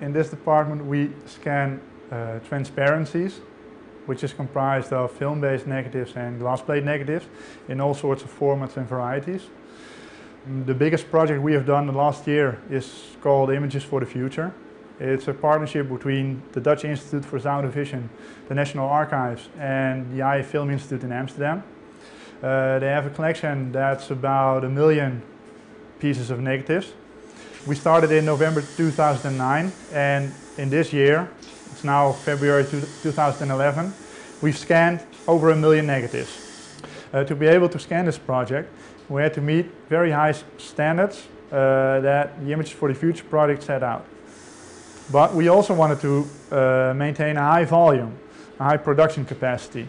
In this department we scan transparencies, which is comprised of film-based negatives and glass plate negatives in all sorts of formats and varieties. The biggest project we have done the last year is called Images for the Future. It's a partnership between the Dutch Institute for Sound and Vision, the National Archives and the IE Film Institute in Amsterdam. They have a collection that's about 1 million pieces of negatives. We started in November 2009 and in this year, it's now February 2011, we've scanned over 1 million negatives. To be able to scan this project, we had to meet very high standards that the Images for the Future project set out. But we also wanted to maintain a high volume, a high production capacity.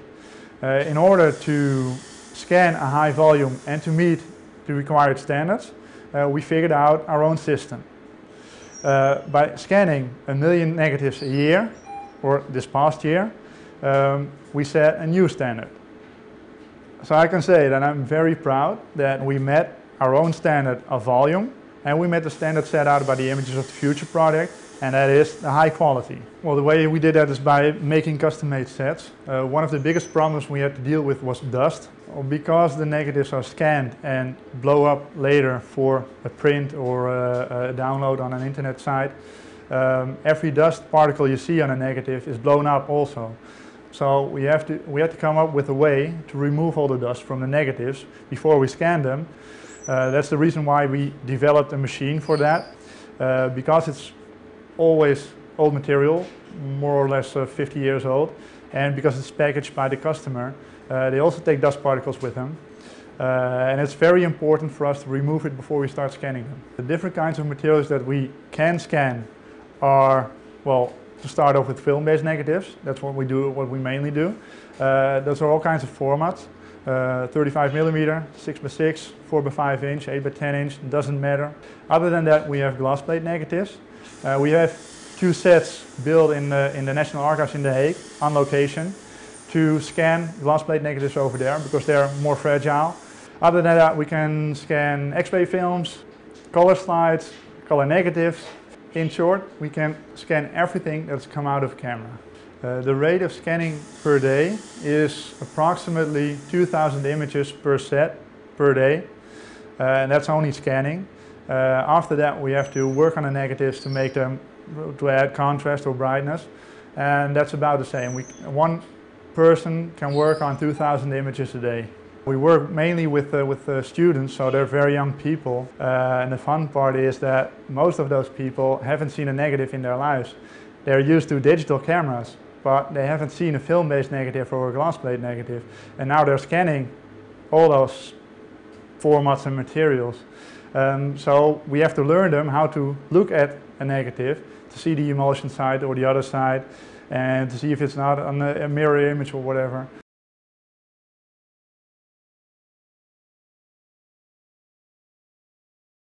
In order to scan a high volume and to meet the required standards, we figured out our own system. By scanning 1 million negatives a year, or this past year, we set a new standard. So I can say that I'm very proud that we met our own standard of volume and we met the standard set out by the Images of the Future project, and that is the high quality. Well, the way we did that is by making custom-made sets. One of the biggest problems we had to deal with was dust. Because the negatives are scanned and blow up later for a print or a download on an internet site, every dust particle you see on a negative is blown up also. So we had to come up with a way to remove all the dust from the negatives before we scan them. That's the reason why we developed a machine for that, because it's always old material, more or less 50 years old, and because it's packaged by the customer, they also take dust particles with them. And it's very important for us to remove it before we start scanning them. The different kinds of materials that we can scan are, well, to start off with film-based negatives. That's what we do, what we mainly do. Those are all kinds of formats. 35mm, 6x6, 4x5 inch, 8x10 inch, doesn't matter. Other than that, we have glass plate negatives. We have 2 sets built in the National Archives in The Hague on location to scan glass plate negatives over there because they're more fragile. Other than that, we can scan X-ray films, color slides, color negatives. In short, we can scan everything that's come out of a camera. The rate of scanning per day is approximately 2,000 images per set per day, and that's only scanning. After that, we have to work on the negatives to make them, to add contrast or brightness, and that's about the same. One person can work on 2,000 images a day. We work mainly with students, so they're very young people, and the fun part is that most of those people haven't seen a negative in their lives. They're used to digital cameras, but they haven't seen a film-based negative or a glass plate negative, and now they're scanning all those formats and materials. So we have to learn them how to look at a negative, to see the emulsion side or the other side, and to see if it's not on a mirror image or whatever.